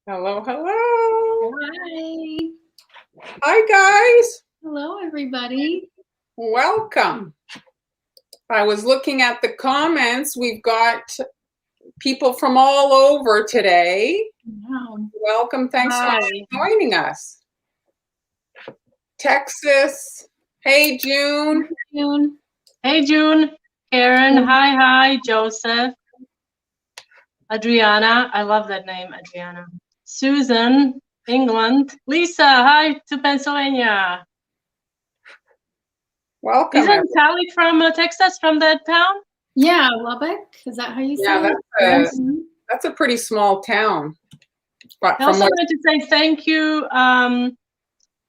Hello, hello. Hi. Hi, guys. Hello, everybody. Welcome. I was looking at the comments. We've got people from all over today. Wow. Welcome. Thanks so much for joining us. Texas. Hey, June. June. Hey, June. Karen. Hi. Joseph. Adriana. I love that name, Adriana. Susan. England. Lisa. Hi to Pennsylvania. Welcome. Isn't Sally from Texas, from that town? Yeah, Lubbock. Is that how you say it? That's a pretty small town. But I also wanted to say thank you to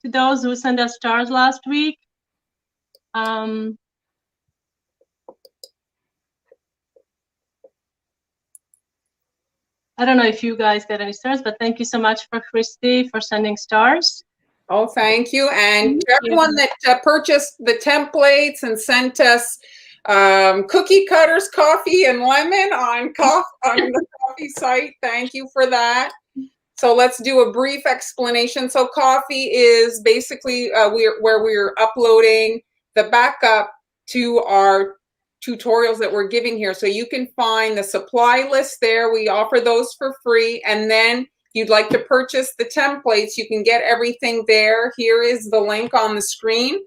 those who sent us stars last week. I don't know if you guys get any stars, but thank you so much for Christy for sending stars. Oh, thank you. And to everyone that purchased the templates and sent us cookie cutters, coffee, and lemon on the coffee site, thank you for that. So let's do a brief explanation. So coffee is basically where we're uploading the backup to our tutorials that we're giving here. So you can find the supply list there. We offer those for free. And then if you'd like to purchase the templates, you can get everything there. Here is the link on the screen.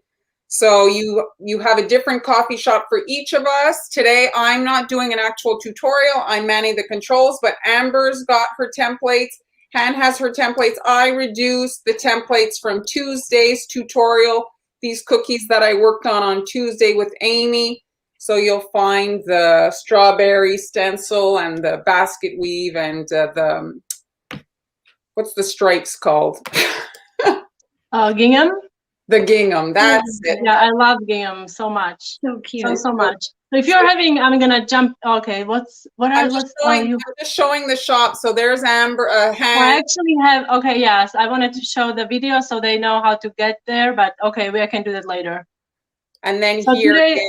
So you have a different coffee shop for each of us. Today, I'm not doing an actual tutorial. I'm manning the controls, but Amber's got her templates. Han has her templates. I reduced the templates from Tuesday's tutorial, these cookies that I worked on Tuesday with Amy. So you'll find the strawberry stencil and the basket weave and what's the stripes called? Gingham? The gingham, that's it. Yeah, I love gingham so much. So cute. So much. So if you're having, I'm gonna jump. Okay, I'm just showing the shop. So there's Amber. I actually have. Okay, yes, I wanted to show the video so they know how to get there. But okay, I can do that later. And then so here is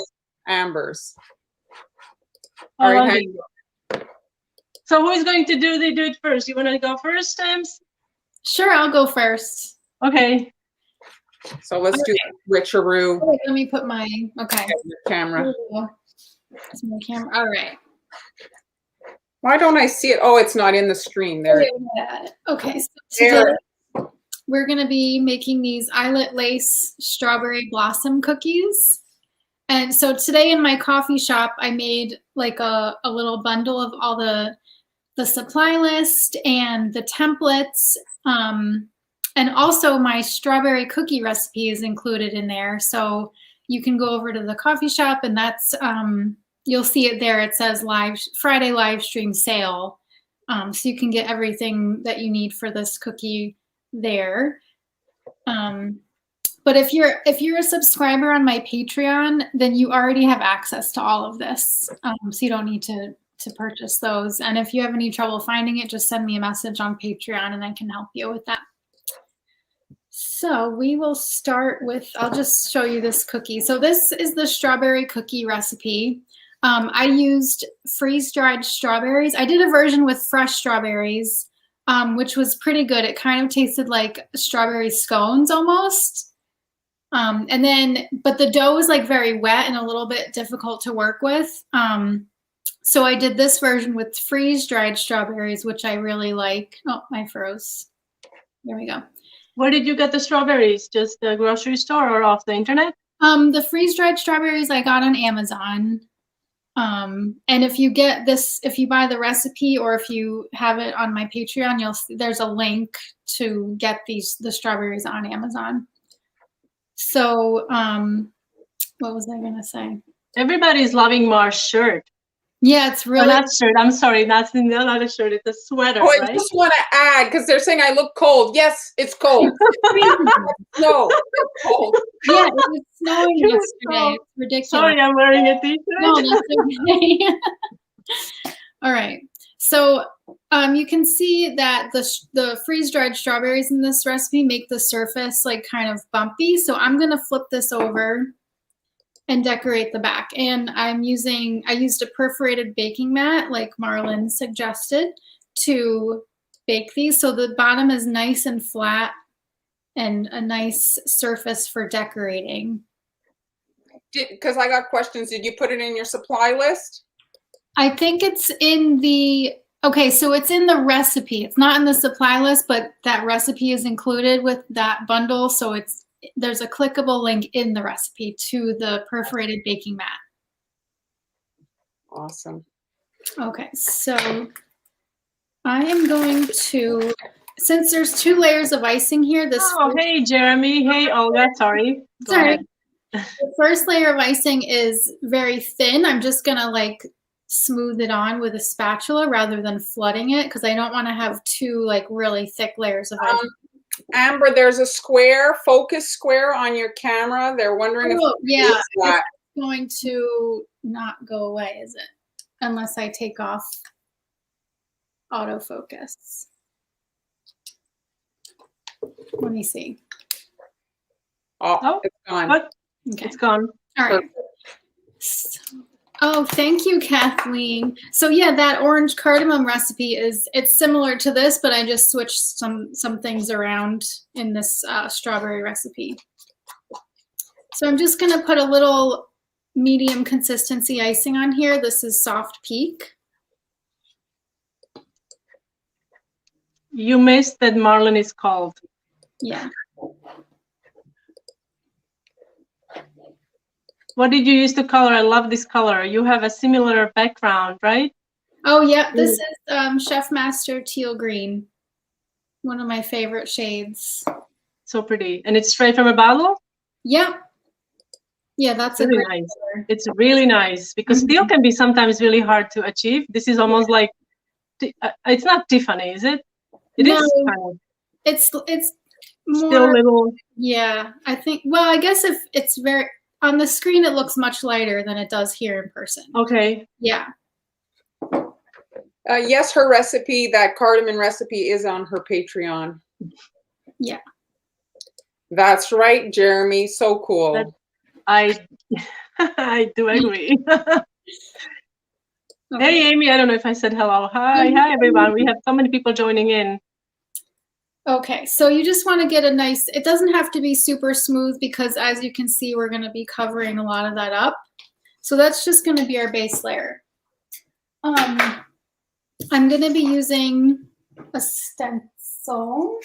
Amber's. All right. So who is going to do it first? You want to go first, Tams? Sure, I'll go first. Okay. So let's do switcheroo. Wait, let me put my camera. It's my camera. All right. Why don't I see it? Oh, it's not in the stream there. Okay. So today we're going to be making these eyelet lace strawberry blossom cookies. And so today in my coffee shop, I made like a little bundle of all the supply list and the templates. And also my strawberry cookie recipe is included in there. So you can go over to the coffee shop and that's, you'll see it there. It says Friday live stream sale. So you can get everything that you need for this cookie there. But if you're a subscriber on my Patreon, then you already have access to all of this. So you don't need to purchase those. And if you have any trouble finding it, just send me a message on Patreon and I can help you with that. So we will start with, I'll just show you this cookie. So this is the strawberry cookie recipe. I used freeze-dried strawberries. I did a version with fresh strawberries, which was pretty good. It kind of tasted like strawberry scones almost. But the dough was like very wet and a little bit difficult to work with. So I did this version with freeze-dried strawberries, which I really like. Oh, I froze. There we go. Where did you get the strawberries? Just the grocery store or off the internet? The freeze-dried strawberries I got on Amazon. And if you get this, if you buy the recipe or if you have it on my Patreon, you'll see there's a link to get the strawberries on Amazon. So, what was I gonna say? Everybody's loving Mar's shirt. Yeah, it's really. Not shirt. I'm sorry, not a shirt. It's a sweater. Oh, I just want to add because they're saying I look cold. Yes, it's cold. No, it's cold. Yeah, it was snowing yesterday. It's ridiculous. Sorry, I'm wearing a t-shirt. No, that's okay. All right. So you can see that the freeze-dried strawberries in this recipe make the surface like kind of bumpy. So I'm gonna flip this over and decorate the back. And I used a perforated baking mat like Marlon suggested to bake these. So the bottom is nice and flat and a nice surface for decorating. Because I got questions. Did you put it in your supply list? I think it's in the, okay, so it's in the recipe. It's not in the supply list, but that recipe is included with that bundle. So there's a clickable link in the recipe to the perforated baking mat. Awesome. Okay, so I am going to, since there's 2 layers of icing here, this hey Jeremy, hey Olga, sorry. Go ahead. The first layer of icing is very thin. I'm just gonna like smooth it on with a spatula rather than flooding it because I don't want to have 2 like really thick layers of icing. Amber, there's a square, focus square on your camera. They're wondering if yeah, it's going to not go away, is it? Unless I take off autofocus. Let me see. Oh, it's gone. What? Okay. It's gone. All right. Oh, thank you, Kathleen. So yeah, that orange cardamom recipe it's similar to this, but I just switched some things around in this strawberry recipe. So I'm just gonna put a little medium consistency icing on here. This is soft peak. You missed that Marlon is called. Yeah. What did you use to color? I love this color. You have a similar background, right? Oh yeah, this is Chef Master Teal Green. One of my favorite shades. So pretty. And it's straight from a bottle? Yeah. Yeah, that's really a great nice. color. It's really nice because teal can be sometimes really hard to achieve. This is almost like, it's not Tiffany, is it? It no, is kind of. It's more, still little. Yeah, I think, well, I guess if it's very, on the screen, it looks much lighter than it does here in person. Okay. Yeah. Yes, her recipe, that cardamom recipe, is on her Patreon. Yeah. That's right, Jeremy. So cool. I do agree. Okay. Hey, Amy, I don't know if I said hello. Hi, everyone. We have so many people joining in. Okay, so you just want to get a nice, it doesn't have to be super smooth because as you can see, we're going to be covering a lot of that up. So that's just going to be our base layer. I'm going to be using a stencil.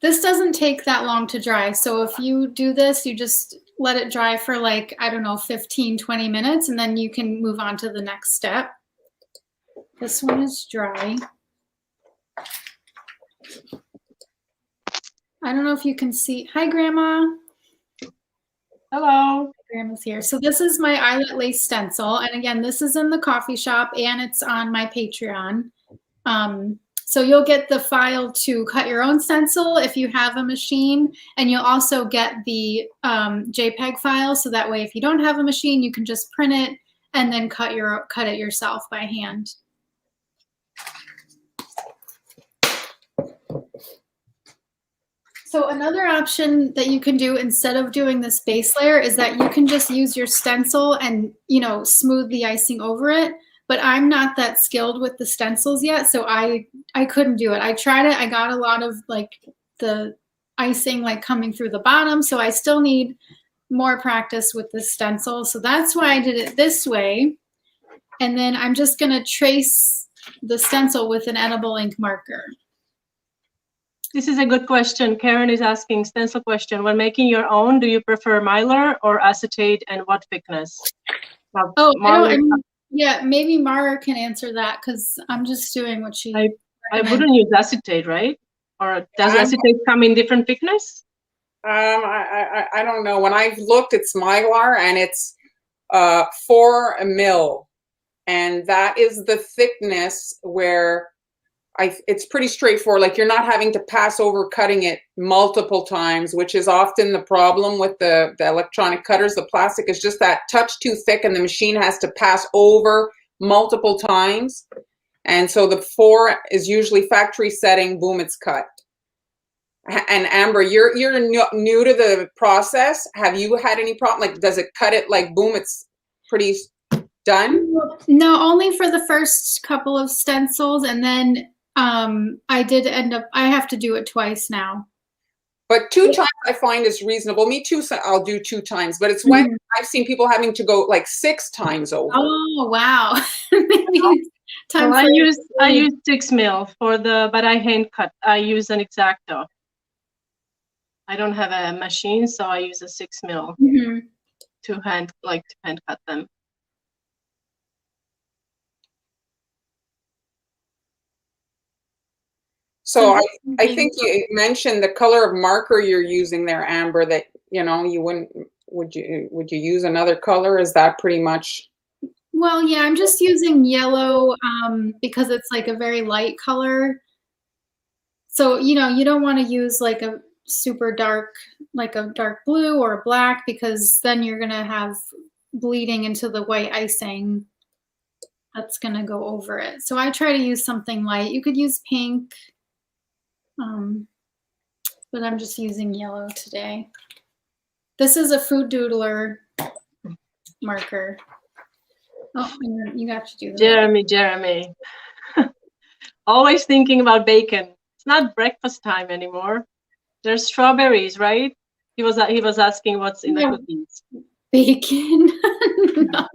This doesn't take that long to dry. So if you do this, you just let it dry for like, I don't know, 15, 20 minutes, and then you can move on to the next step. This one is dry. I don't know if you can see. Hi, Grandma. Hello. Grandma's here. So this is my eyelet lace stencil. And again, this is in the coffee shop and it's on my Patreon. So you'll get the file to cut your own stencil if you have a machine. And you'll also get the JPEG file. So that way, if you don't have a machine, you can just print it and then cut it yourself by hand. So another option that you can do instead of doing this base layer is that you can just use your stencil and, you know, smooth the icing over it. But I'm not that skilled with the stencils yet, so I couldn't do it. I tried it. I got a lot of like the icing like coming through the bottom, so I still need more practice with the stencil. So that's why I did it this way. And then I'm just going to trace the stencil with an edible ink marker. This is a good question. Karen is asking stencil question. When making your own, do you prefer mylar or acetate, and what thickness? Oh, yeah, maybe Mara can answer that because I'm just doing what she. I wouldn't use acetate, right? Or does acetate come in different thickness? I don't know. When I've looked, it's mylar and it's 4 mil, and that is the thickness where it's pretty straightforward. Like you're not having to pass over cutting it multiple times, which is often the problem with the electronic cutters. The plastic is just that touch too thick and the machine has to pass over multiple times. And so the 4 is usually factory setting, boom, it's cut. And Amber, you're new to the process. Have you had any problem? Like, does it cut it like boom, it's pretty Done? No, only for the first couple of stencils, and then I did end up, I have to do it twice now. But 2 times I find is reasonable. Me too, so I'll do 2 times. But it's when I've seen people having to go like 6 times over. Oh, wow. Maybe it's time Well, for I use 6 mil for the, but I hand cut. I use an X-Acto. I don't have a machine, so I use a 6 mil to hand cut them. So I think you mentioned the color of marker you're using there, Amber, that, you know, you wouldn't, would you use another color? Is that pretty much? Well, yeah, I'm just using yellow because it's like a very light color. So, you know, you don't want to use like a super dark, like a dark blue or a black, because then you're going to have bleeding into the white icing that's going to go over it. So I try to use something light. You could use pink, but I'm just using yellow today. This is a Food Doodler marker. Oh, you got to do that. Jeremy. Always thinking about bacon. It's not breakfast time anymore. There's strawberries, right? He was asking what's in the cookies. Bacon. No,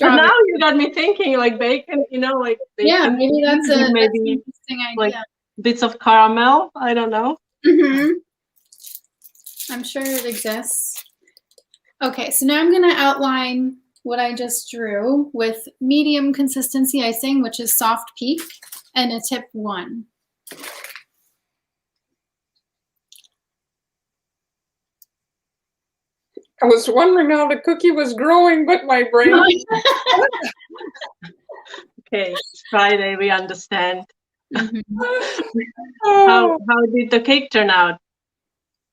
but now you got me thinking, like bacon, you know, like bacon. Yeah, maybe that's an interesting idea. Like bits of caramel. I don't know. I'm sure it exists. Okay, so now I'm going to outline what I just drew with medium consistency icing, which is soft peak, and a tip 1. I was wondering how the cookie was growing, but my brain. Okay, it's Friday, we understand. Oh. How did the cake turn out?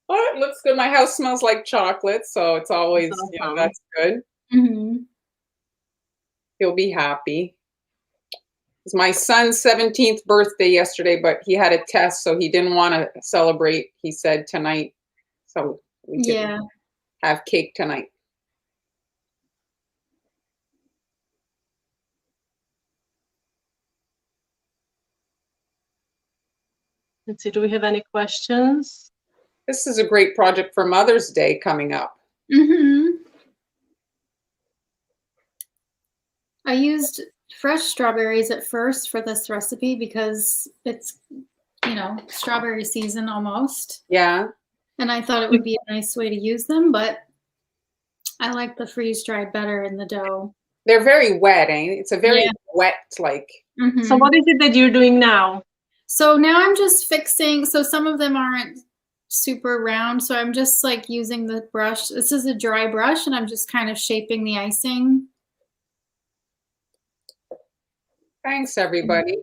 Oh, it looks good. My house smells like chocolate, so it's always, you know, that's good. He'll be happy. It's my son's 17th birthday yesterday, but he had a test, so he didn't want to celebrate, he said, tonight. So we can have cake tonight. Let's see, do we have any questions? This is a great project for Mother's Day coming up. I used fresh strawberries at first for this recipe because it's, you know, strawberry season almost. Yeah. And I thought it would be a nice way to use them, but I like the freeze-dried better in the dough. They're very wet, eh? It's a very wet, like. So what is it that you're doing now? So now I'm just fixing, so some of them aren't super round, so I'm just like using the brush. This is a dry brush, and I'm just kind of shaping the icing. Thanks, everybody.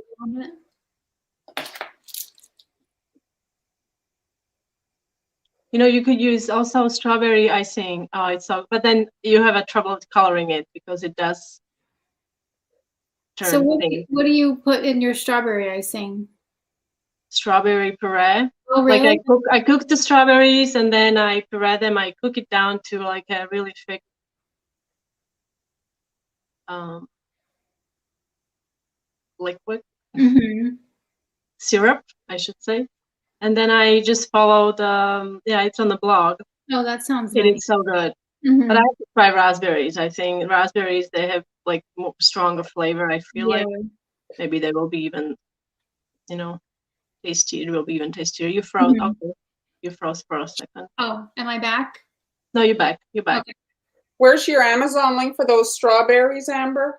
You know, you could use also strawberry icing. Oh, it's so, but then you have a trouble coloring it because it does turn. So what do you put in your strawberry icing? Strawberry puree. Oh, really? Like I cook the strawberries and then I puree them. I cook it down to like a really thick liquid syrup, I should say. And then I just follow the, it's on the blog. Oh, that sounds nice. It is so good. But I have to try raspberries. I think raspberries, they have like more stronger flavor. I feel like maybe they will be even, you know, tastier. It will be even tastier. You froze. Okay. You froze for a second. Oh, am I back? No, you're back. You're back. Okay. Where's your Amazon link for those strawberries, Amber?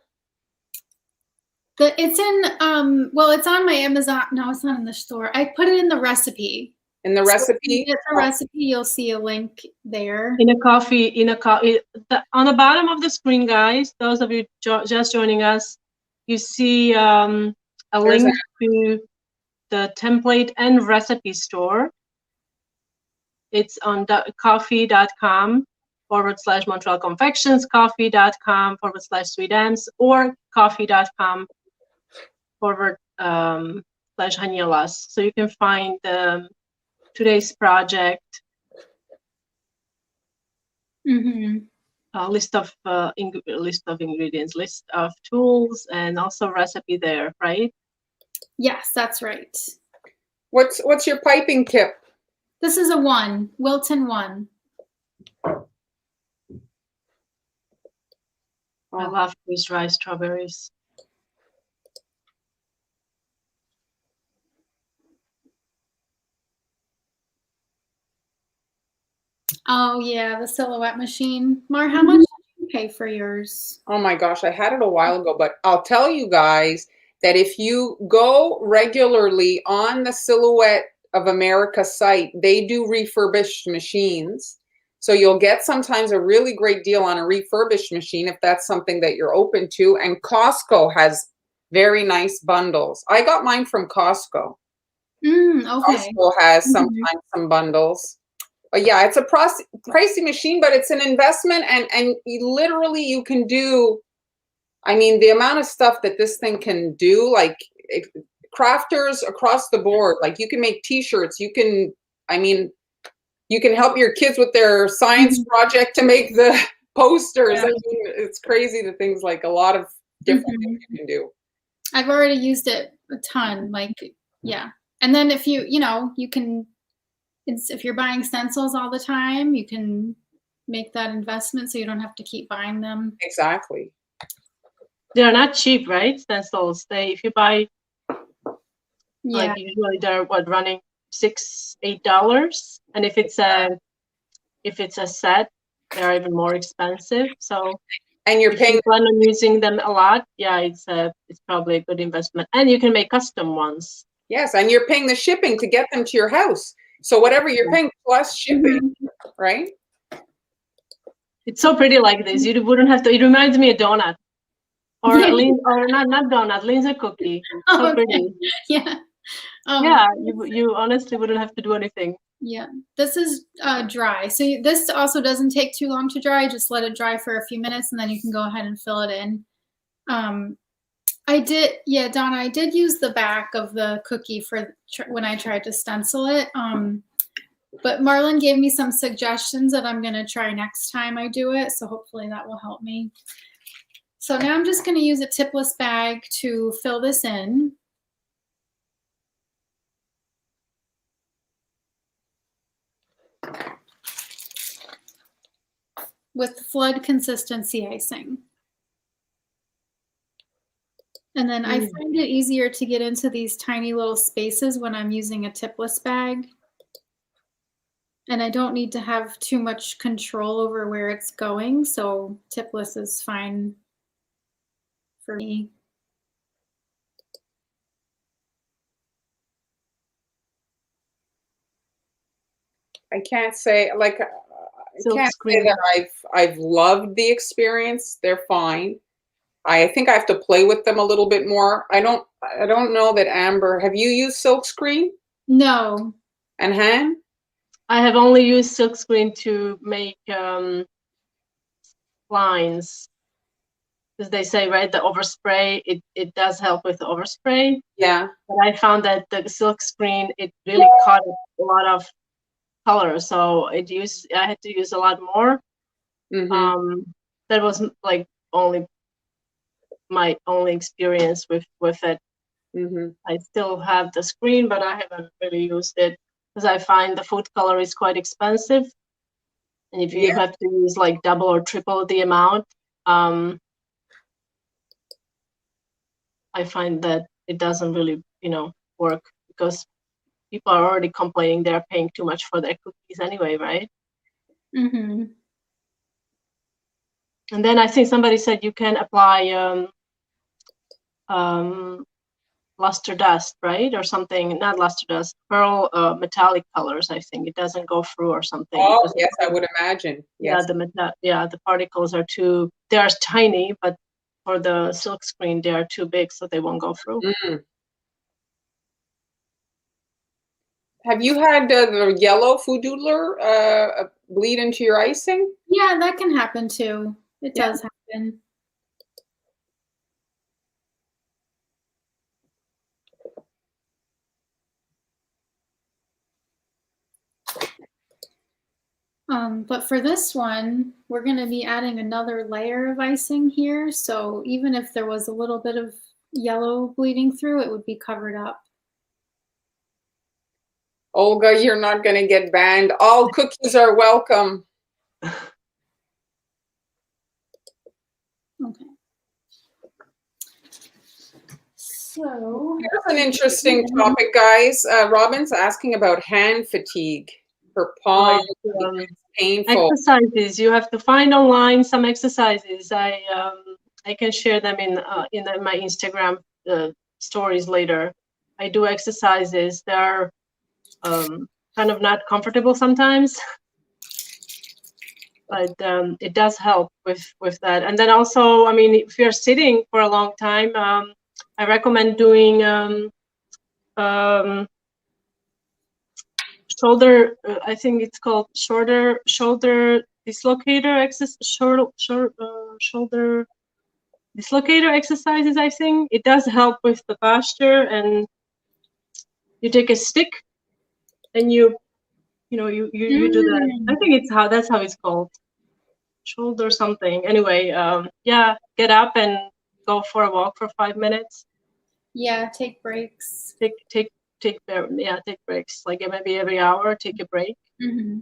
It's in, well, it's on my Amazon. No, it's not in the store. I put it in the recipe. In the recipe? If you get the recipe, you'll see a link there. On the bottom of the screen, guys, those of you just joining us, you see a link to the template and recipe store. It's on coffee.com/Montreal Confections, coffee.com/Sweet or coffee.com/Hanilas. So you can find today's project. list of ingredients, list of tools, and also recipe there, right? Yes, that's right. What's your piping tip? This is a 1, Wilton 1. I love freeze-dried strawberries. Oh yeah, the silhouette machine. Mar, how much did you pay for yours? Oh my gosh, I had it a while ago, but I'll tell you guys that if you go regularly on the Silhouette of America site, they do refurbished machines. So you'll get sometimes a really great deal on a refurbished machine if that's something that you're open to. And Costco has very nice bundles. I got mine from Costco. Okay. Costco has sometimes some bundles. But yeah, it's a pricey machine, but it's an investment, and literally you can do, I mean, the amount of stuff that this thing can do, like crafters across the board, like you can make t-shirts, you can, I mean, you can help your kids with their science project to make the posters. Yeah. I mean, it's crazy the things, like a lot of different things you can do. I've already used it a ton, like, yeah. And then if you can, if you're buying stencils all the time, you can make that investment so you don't have to keep buying them. Exactly. They're not cheap, right? Stencils. If you buy, Yeah. like usually they're running $6-8, and if it's a set, they're even more expensive. So, and you're paying. If you plan on using them a lot, yeah, it's probably a good investment, and you can make custom ones. Yes, and you're paying the shipping to get them to your house. So whatever you're paying plus shipping, right? It's so pretty like this. You wouldn't have to. It reminds me of donut, or not donut, Lindsay cookie. So pretty. Yeah. Yeah, you honestly wouldn't have to do anything. Yeah, this is dry. So this also doesn't take too long to dry. Just let it dry for a few minutes, and then you can go ahead and fill it in. Donna, I did use the back of the cookie for when I tried to stencil it. But Marlon gave me some suggestions that I'm going to try next time I do it. So hopefully that will help me. So now I'm just going to use a tipless bag to fill this in. With flood consistency icing. And then I find it easier to get into these tiny little spaces when I'm using a tipless bag. And I don't need to have too much control over where it's going, so tipless is fine for me. I can't say, like, I can't say that I've loved the experience. They're fine. I think I have to play with them a little bit more. I don't know that Amber, have you used silkscreen? No. And Han? I have only used silkscreen to make lines, because they say, right, the overspray, it does help with the overspray. Yeah. But I found that the silkscreen, it really caught a lot of color, so I had to use a lot more. That was like my only experience with it. I still have the screen, but I haven't really used it because I find the food color is quite expensive, and if you have to use like double or triple the amount, I find that it doesn't really work, because people are already complaining they're paying too much for their cookies anyway, right? And then I think somebody said you can apply luster dust, right? Or something, not luster dust, pearl metallic colors. I think it doesn't go through or something. Oh, yes, I would imagine. Yes. Yeah, the particles are they are tiny, but for the silk screen, they are too big, so they won't go through. Have you had the yellow food doodler bleed into your icing? Yeah, that can happen too. It does happen. But for this one, we're going to be adding another layer of icing here. So even if there was a little bit of yellow bleeding through, it would be covered up. Olga, you're not going to get banned. All cookies are welcome. Okay. So here's an interesting topic, guys. Robin's asking about hand fatigue. Her palm is painful. Exercises. You have to find online some exercises. I can share them in my Instagram stories later. I do exercises. They're kind of not comfortable sometimes, but it does help with that. And then also, I mean, if you're sitting for a long time, I recommend doing shoulder. I think it's called shoulder dislocator exercise. Shoulder dislocator exercises. I think it does help with the posture. And you take a stick and you do that. I think that's how it's called. Shoulder something. Anyway, yeah, get up and go for a walk for 5 minutes. Yeah, take breaks. Take breaks. Like maybe every hour, take a break. Mm-hmm.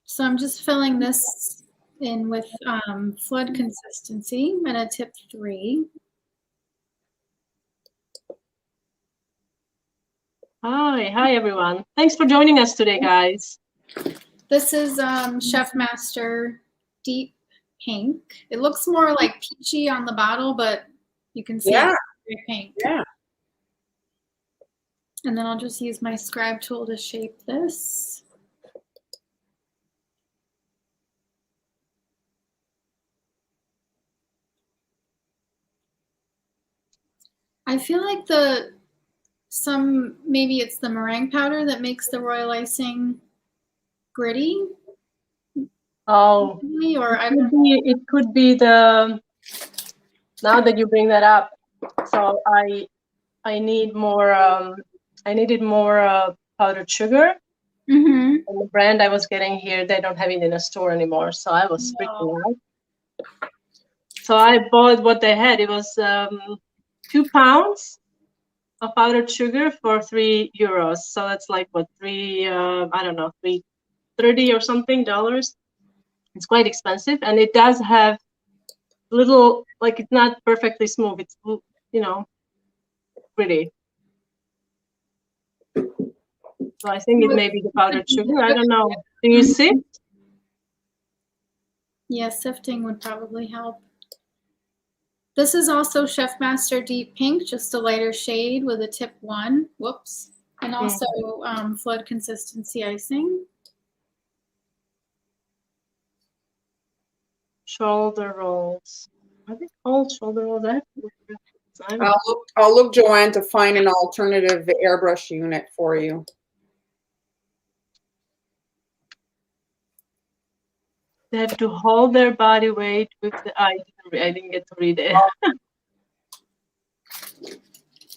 So I'm just filling this in with flood consistency and a tip 3. Hi everyone. Thanks for joining us today, guys. This is Chef Master Deep Pink. It looks more like peachy on the bottle, but you can see it's very pink. Yeah. And then I'll just use my scribe tool to shape this. I feel like maybe it's the meringue powder that makes the royal icing gritty. Oh, or it could be the, now that you bring that up. So I need more. I needed more powdered sugar. Mm-hmm. And the brand I was getting here, they don't have it in a store anymore. So I was freaking out. So I bought what they had. It was 2 pounds of powdered sugar for €3. So that's like what, I don't know, $3.30 or something dollars. It's quite expensive, and it does have little, like, it's not perfectly smooth. It's, pretty. So I think it may be the powdered sugar. I don't know. Do you sift? Yeah, sifting would probably help. This is also Chef Master Deep Pink, just a lighter shade with a tip 1. Whoops. And also flood consistency icing. Shoulder rolls. Are they called shoulder rolls? I'll look, Joanne, to find an alternative airbrush unit for you. They have to hold their body weight with the. I didn't get to read it.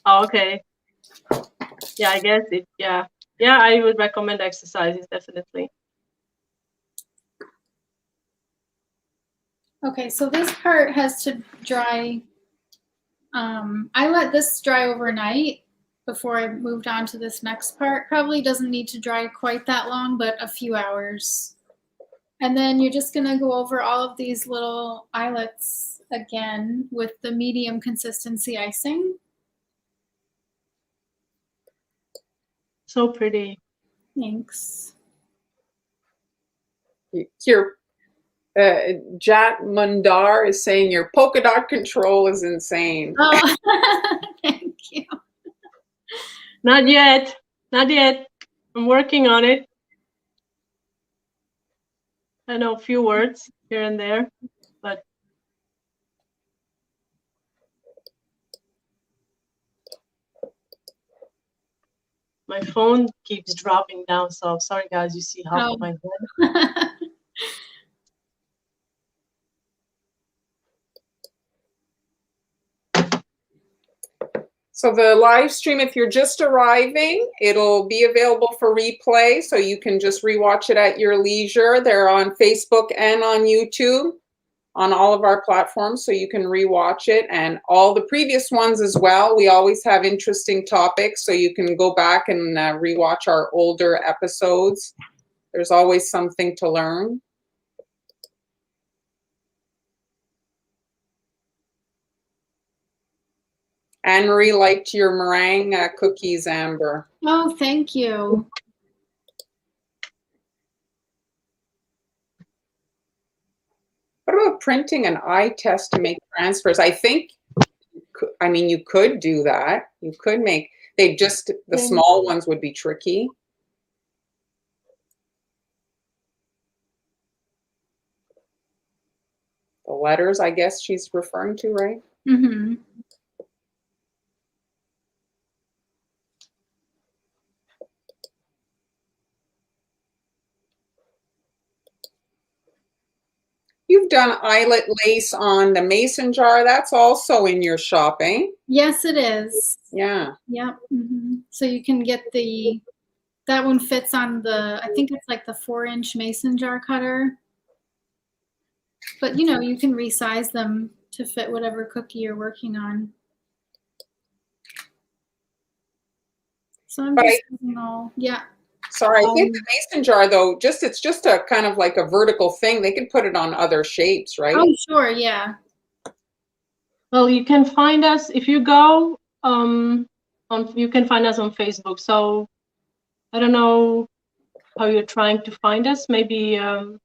Oh, okay. Yeah, I guess it. Yeah, I would recommend exercises, definitely. Okay, so this part has to dry. I let this dry overnight before I moved on to this next part. Probably doesn't need to dry quite that long, but a few hours. And then you're just gonna go over all of these little eyelets again with the medium consistency icing. So pretty. Thanks. Here, Jat Mundar is saying your polka dot control is insane. Oh, thank you. Not yet. Not yet. I'm working on it. I know a few words here and there, but my phone keeps dropping down. So sorry, guys. You see half of my head. So the live stream, if you're just arriving, it'll be available for replay, so you can just rewatch it at your leisure. They're on Facebook and on YouTube, on all of our platforms, so you can rewatch it, and all the previous ones as well. We always have interesting topics, so you can go back and rewatch our older episodes. There's always something to learn. Anne-Marie liked your meringue cookies, Amber. Oh, thank you. What about printing an eye test to make transfers? I think, I mean, you could do that. You could make, the small ones would be tricky. The letters, I guess she's referring to, right? Mm-hmm. You've done eyelet lace on the mason jar. That's also in your shopping. Yes, it is. Yeah. Yep. Mm-hmm. So you can get that one fits on I think it's like the 4-inch mason jar cutter. But you know, you can resize them to fit whatever cookie you're working on. So I'm just yeah. Sorry, I think the mason jar though, it's just a kind of like a vertical thing. They can put it on other shapes, right? Oh, sure, yeah. Well, you can find us if you go you can find us on Facebook. So I don't know how you're trying to find us. Maybe in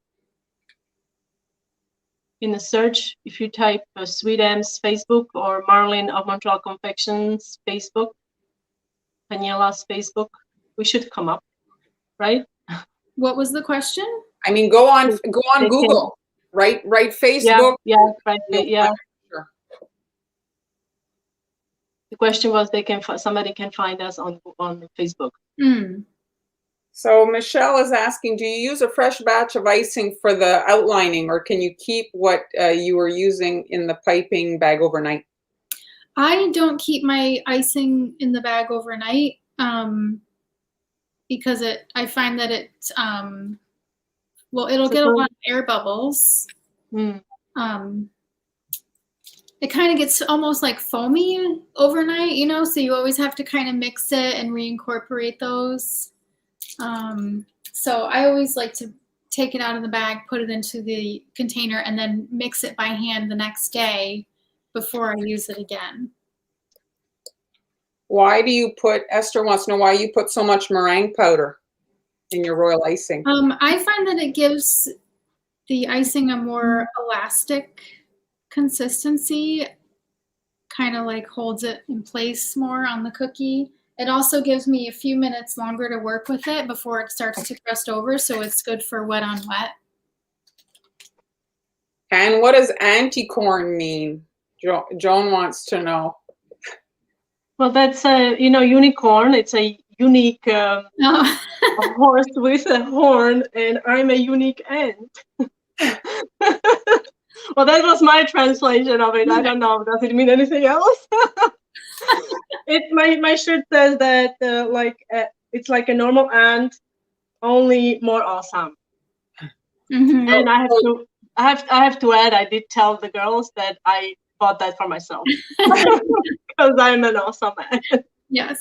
the search, if you type Sweet M's Facebook or Marlene of Montreal Confections Facebook, Daniela's Facebook, we should come up, right? What was the question? I mean, go on Google, right Facebook. Yeah, right. Yeah. Sure. The question was, somebody can find us on Facebook. Mm. So Michelle is asking, do you use a fresh batch of icing for the outlining, or can you keep what you were using in the piping bag overnight? I don't keep my icing in the bag overnight because I find that it'll get a lot of air bubbles. Mm. It kind of gets almost like foamy overnight, you know, so you always have to kind of mix it and reincorporate those. So I always like to take it out of the bag, put it into the container, and then mix it by hand the next day before I use it again. Why do you Esther wants to know why you put so much meringue powder in your royal icing? I find that it gives the icing a more elastic consistency, kind of like holds it in place more on the cookie. It also gives me a few minutes longer to work with it before it starts to crust over, so it's good for wet on wet. And what does anti-corn mean? Joan wants to know. Well, that's a unicorn. It's a unique horse with a horn, and I'm a unique ant. Well, that was my translation of it. I don't know. Does it mean anything else? My shirt says that it's like a normal ant, only more awesome. Mm-hmm. And I have to add, I did tell the girls that I bought that for myself because I'm an awesome ant. Yes.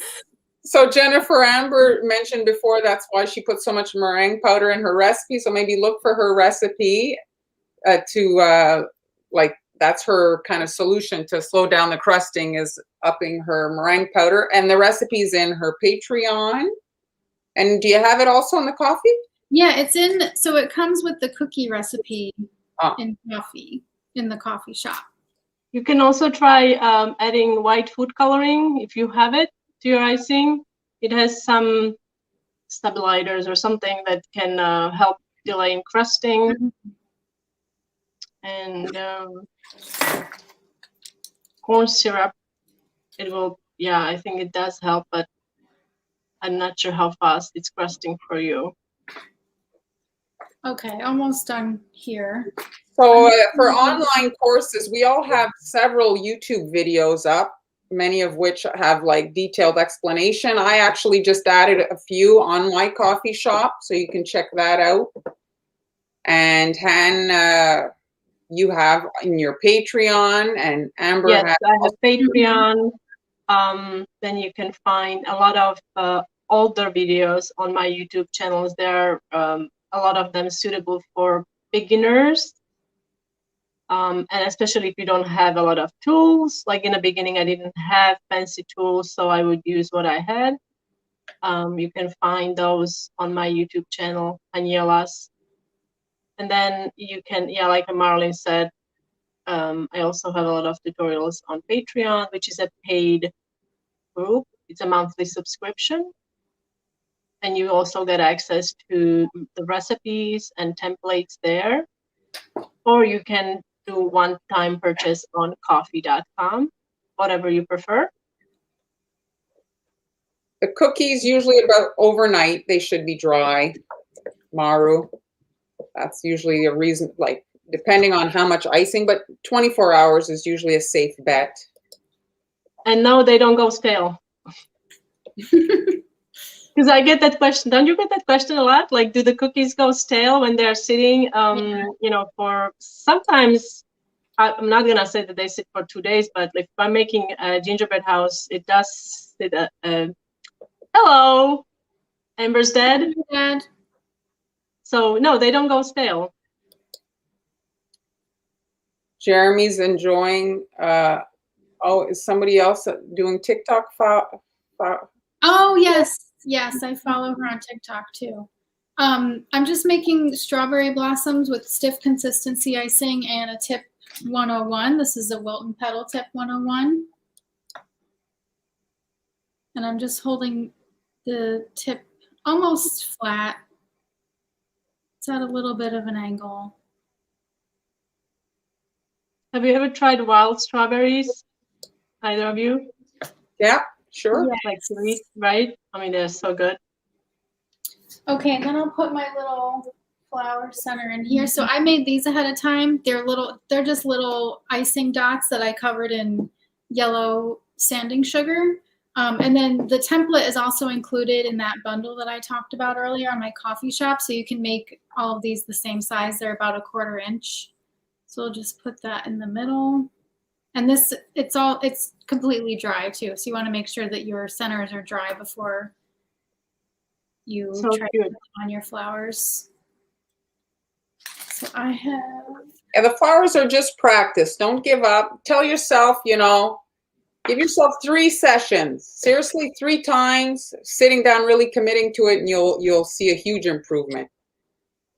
So Jennifer Amber mentioned before that's why she put so much meringue powder in her recipe. So maybe look for her recipe that's her kind of solution to slow down the crusting, is upping her meringue powder. And the recipe's in her Patreon. And do you have it also in the coffee? Yeah, so it comes with the cookie recipe in the coffee shop. You can also try adding white food coloring if you have it to your icing. It has some stabilizers or something that can help delaying crusting. Mm-hmm. And corn syrup, I think it does help, but I'm not sure how fast it's crusting for you. Okay, almost done here. So for online courses, we all have several YouTube videos up. many of which have like detailed explanation. I actually just added a few on my coffee shop, so you can check that out. And Han, you have in your Patreon, and Amber Yes, has. I have Patreon. Then you can find a lot of older videos on my YouTube channels. There are a lot of them suitable for beginners. And especially if you don't have a lot of tools. Like in the beginning, I didn't have fancy tools, so I would use what I had. You can find those on my YouTube channel, Aniela's. And then you can, yeah, like Marilyn said, I also have a lot of tutorials on Patreon, which is a paid group. It's a monthly subscription. And you also get access to the recipes and templates there. Or you can do one-time purchase on coffee.com, whatever you prefer. The cookies usually about overnight, they should be dry, Maru. That's usually a reason, like depending on how much icing, but 24 hours is usually a safe bet. And no, they don't go stale. Because I get that question. Don't you get that question a lot? Like, do the cookies go stale when they're sitting, you know, for sometimes, I'm not going to say that they sit for 2 days, but if I'm making a gingerbread house, it does sit, hello, Amber's dead. Dad. So no, they don't go stale. Jeremy's enjoying, oh, is somebody else doing TikTok? Oh, yes. Yes, I follow her on TikTok too. I'm just making strawberry blossoms with stiff consistency icing and a tip 101. This is a Wilton Petal tip 101. And I'm just holding the tip almost flat. It's at a little bit of an angle. Have you ever tried wild strawberries? Either of you? Yeah, sure. Yes. Like sweet, right? I mean, they're so good. Okay, and then I'll put my little flower center in here. So I made these ahead of time. They're just little icing dots that I covered in yellow sanding sugar. And then the template is also included in that bundle that I talked about earlier on my coffee shop. So you can make all of these the same size. They're about 1/4 inch. So we'll just put that in the middle. And this, it's completely dry too. So you want to make sure that your centers are dry before you try to put them on your flowers. So I have. Yeah, the flowers are just practice. Don't give up. Tell yourself, you know, give yourself 3 sessions. Seriously, 3 times, sitting down, really committing to it, and you'll see a huge improvement.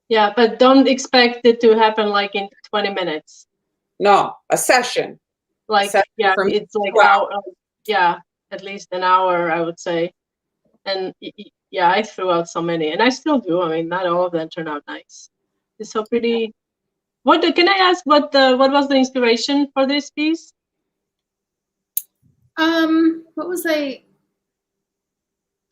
Yeah, but don't expect it to happen like in 20 minutes. No, a session. Like, yeah, it's like yeah, at least an hour, I would say. And yeah, I threw out so many, and I still do. I mean, not all of them turn out nice. It's so pretty. Can I ask what was the inspiration for this piece? What was I?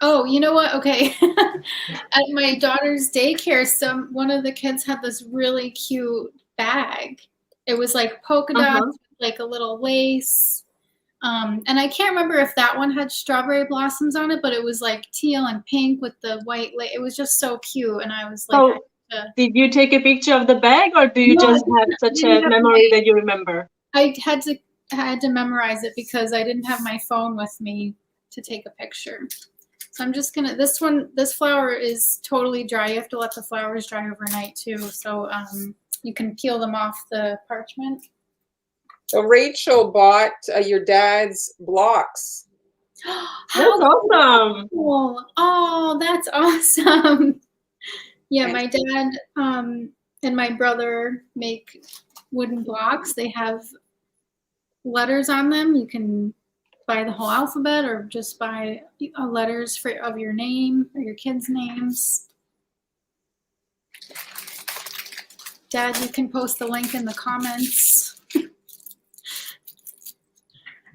Oh, you know what? Okay. At my daughter's daycare, one of the kids had this really cute bag. It was like polka dots, with like a little lace. And I can't remember if that one had strawberry blossoms on it, but it was like teal and pink with the white lace. It was just so cute. And I was like, did you take a picture of the bag, or do you just have such a memory that you remember? I had to memorize it because I didn't have my phone with me to take a picture. So I'm just gonna, this flower is totally dry. You have to let the flowers dry overnight too. So you can peel them off the parchment. So Rachel bought your dad's blocks. That's awesome. Cool. Oh, that's awesome. Yeah, my dad and my brother make wooden blocks. They have letters on them. You can buy the whole alphabet or just buy letters of your name or your kids' names. Dad, you can post the link in the comments.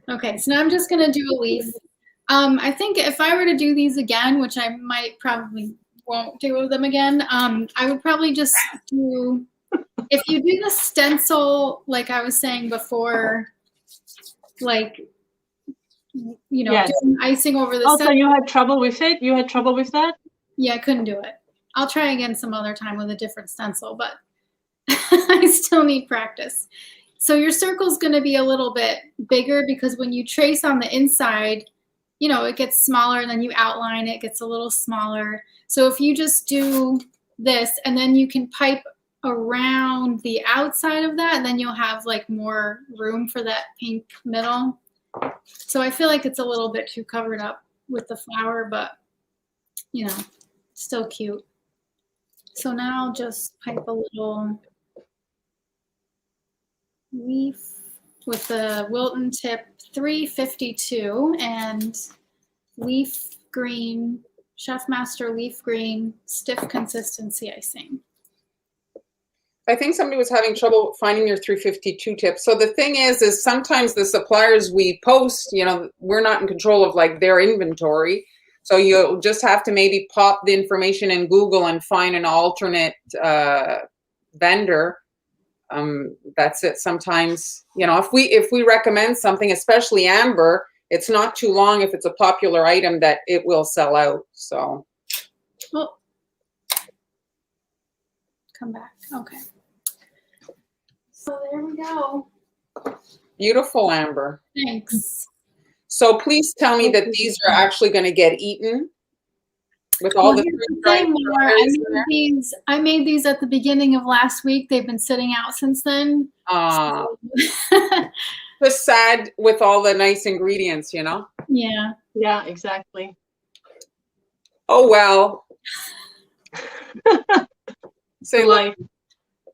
Okay, so now I'm just gonna do a leaf. I think if I were to do these again, which I probably won't do them again, I would probably just do, if you do the stencil, like I was saying before, like you know, Yes. doing icing over the Also, center. you had trouble with it? You had trouble with that? Yeah, I couldn't do it. I'll try again some other time with a different stencil, but I still need practice. So your circle's going to be a little bit bigger because when you trace on the inside, you know, it gets smaller, and then you outline it, gets a little smaller. So if you just do this, and then you can pipe around the outside of that, and then you'll have like more room for that pink middle. So I feel like it's a little bit too covered up with the flower, but you know, still cute. So now I'll just pipe a little leaf with the Wilton tip 352 and leaf green, Chef Master leaf green, stiff consistency icing. I think somebody was having trouble finding your 352 tip. So the thing is sometimes the suppliers we post, you know, we're not in control of like their inventory. So you'll just have to maybe pop the information in Google and find an alternate vendor. That's it. Sometimes, you know, if we recommend something, especially amber, it's not too long if it's a popular item that it will sell out. So. Oh. Come back. Okay. So there we go. Beautiful, Amber. Thanks. So please tell me that these are actually going to get eaten with all the freeze-dried strawberries. I made these at the beginning of last week. They've been sitting out since then. Just sad with all the nice ingredients, you know? Yeah. Yeah, exactly. Oh, well. Say, like,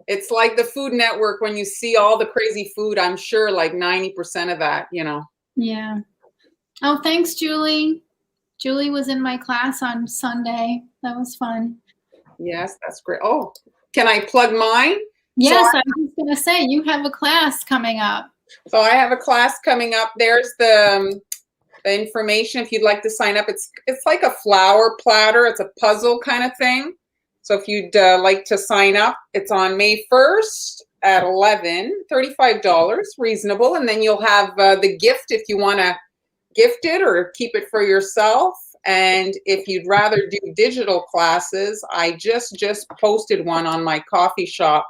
it's like the Food Network when you see all the crazy food. I'm sure like 90% of that, you know. Yeah. Oh, thanks, Julie. Julie was in my class on Sunday. That was fun. Yes, that's great. Oh, can I plug mine? Yes, I was going to say, you have a class coming up. So I have a class coming up. There's the information if you'd like to sign up. It's like a flower platter. It's a puzzle kind of thing. So if you'd like to sign up, it's on May 1st at 11, $35, reasonable. And then you'll have the gift if you want to gift it or keep it for yourself. And if you'd rather do digital classes, I just posted one on my coffee shop.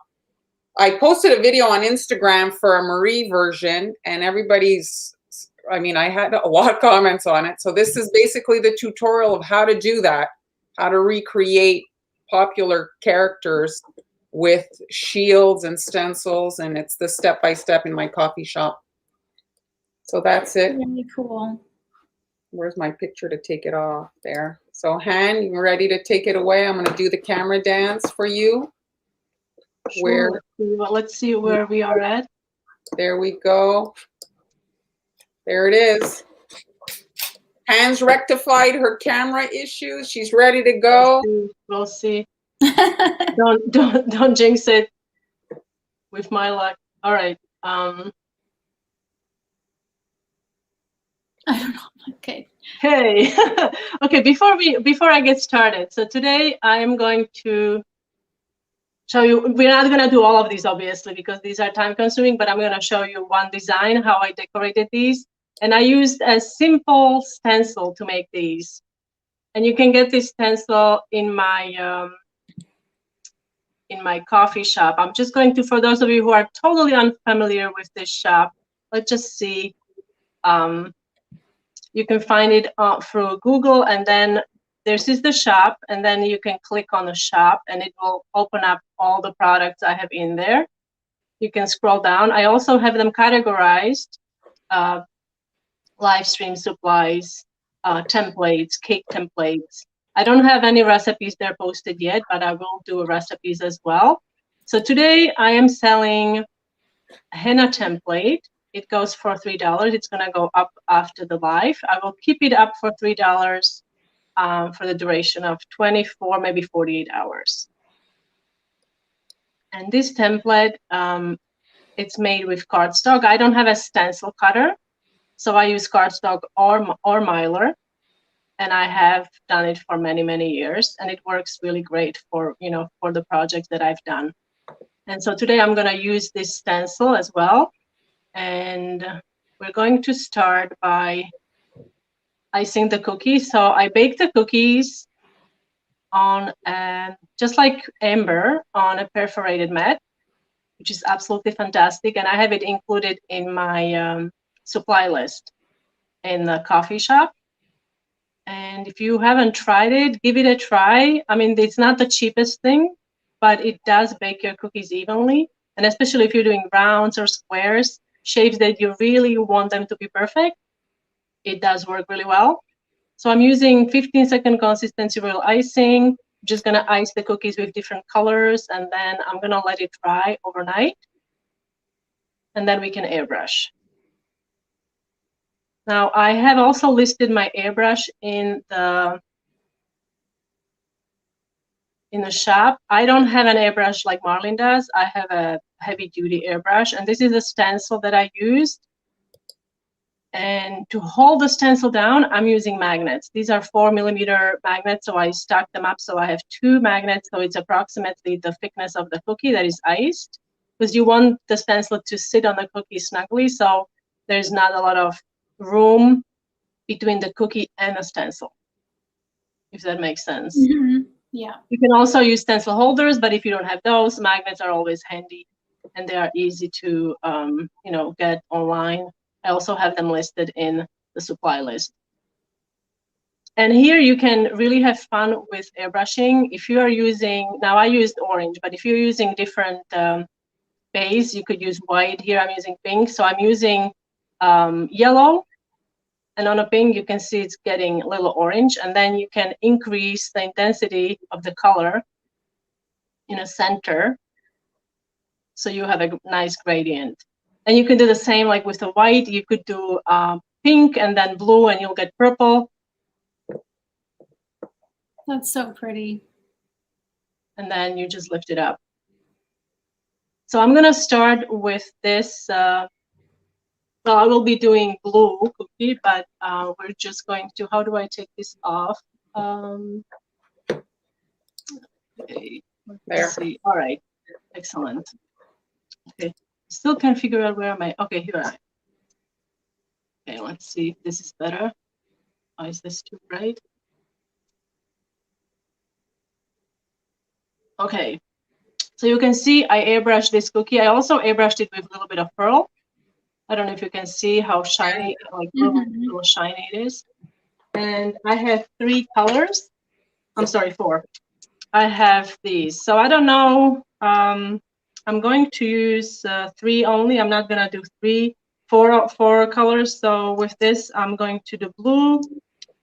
I posted a video on Instagram for a Marie version, and I had a lot of comments on it. So this is basically the tutorial of how to do that, how to recreate popular characters with shields and stencils, and it's the step-by-step in my coffee shop. So that's it. Really cool. Where's my picture to take it off? There. So Han, you ready to take it away? I'm going to do the camera dance for you. Sure. Let's see where we are at. There we go. There it is. Han's rectified her camera issues. She's ready to go. We'll see. Don't jinx it with my luck. All right. I don't know. Okay. Hey. Okay, before I get started. So today I am going to show you, we're not going to do all of these obviously because these are time consuming, but I'm going to show you one design, how I decorated these. And I used a simple stencil to make these. And you can get this stencil in my coffee shop. I'm just going to, for those of you who are totally unfamiliar with this shop, let's just see. You can find it through Google, and then this is the shop, and then you can click on the shop and it will open up all the products I have in there. You can scroll down. I also have them categorized. Livestream supplies, templates, cake templates. I don't have any recipes there posted yet, but I will do recipes as well. So today I am selling a henna template. It goes for $3. It's going to go up after the live. I will keep it up for $3 for the duration of 24, maybe 48 hours. And this template, it's made with cardstock. I don't have a stencil cutter, so I use cardstock or Mylar, and I have done it for many, many years, and it works really great for, for the projects that I've done. And so today I'm going to use this stencil as well, and we're going to start by icing the cookies. So I bake the cookies on just like amber on a perforated mat, which is absolutely fantastic. And I have it included in my supply list in the coffee shop. And if you haven't tried it, give it a try. I mean, it's not the cheapest thing, but it does bake your cookies evenly. And especially if you're doing rounds or squares, shapes that you really want them to be perfect, it does work really well. So I'm using 15-second consistency real icing. I'm just gonna ice the cookies with different colors, and then I'm gonna let it dry overnight. And then we can airbrush. Now I have also listed my airbrush in the shop. I don't have an airbrush like Marlene does. I have a heavy duty airbrush, and this is a stencil that I used. And to hold the stencil down, I'm using magnets. These are 4mm magnets, so I stack them up. So I have 2 magnets, so it's approximately the thickness of the cookie that is iced, because you want the stencil to sit on the cookie snugly, so there's not a lot of room between the cookie and the stencil, if that makes sense. Mm-hmm. Yeah. You can also use stencil holders, but if you don't have those, magnets are always handy, and they are easy to get online. I also have them listed in the supply list. And here you can really have fun with airbrushing. If you are using, now I used orange, but if you're using different base, you could use white. Here I'm using pink, so I'm using yellow. And on a pink, you can see it's getting a little orange, and then you can increase the intensity of the color in a center, so you have a nice gradient. And you can do the same like with the white. You could do pink and then blue, and you'll get purple. That's so pretty. And then you just lift it up. So I'm gonna start with this. Well, I will be doing blue cookie, but we're just going to, how do I take this off? Okay, let's see. All right, excellent. Okay, still can't figure out where am I. Okay, here I am. Okay, let's see if this is better. Oh, is this too bright? Okay, so you can see I airbrushed this cookie. I also airbrushed it with a little bit of pearl. I don't know if you can see how shiny, like little shiny it is. And I have 3 colors. I'm sorry, 4. I have these. So I don't know. I'm going to use 3 only. I'm not gonna do 4 colors. So with this, I'm going to do blue,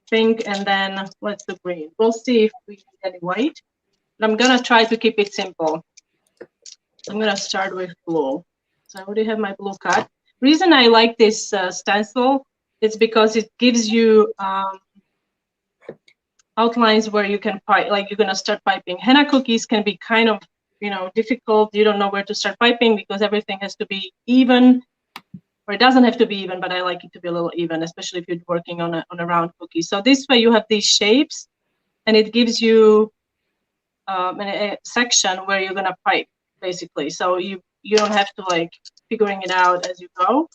pink, and then let's do green. We'll see if we can get white. But I'm gonna try to keep it simple. I'm gonna start with blue. So I already have my blue cut. Reason I like this stencil is because it gives you outlines where you can pipe, like you're gonna start piping. Henna cookies can be kind of, difficult. You don't know where to start piping because everything has to be even, or it doesn't have to be even, but I like it to be a little even, especially if you're working on a round cookie. So this way you have these shapes, and it gives you a section where you're gonna pipe, basically. So you don't have to like figuring it out as you go.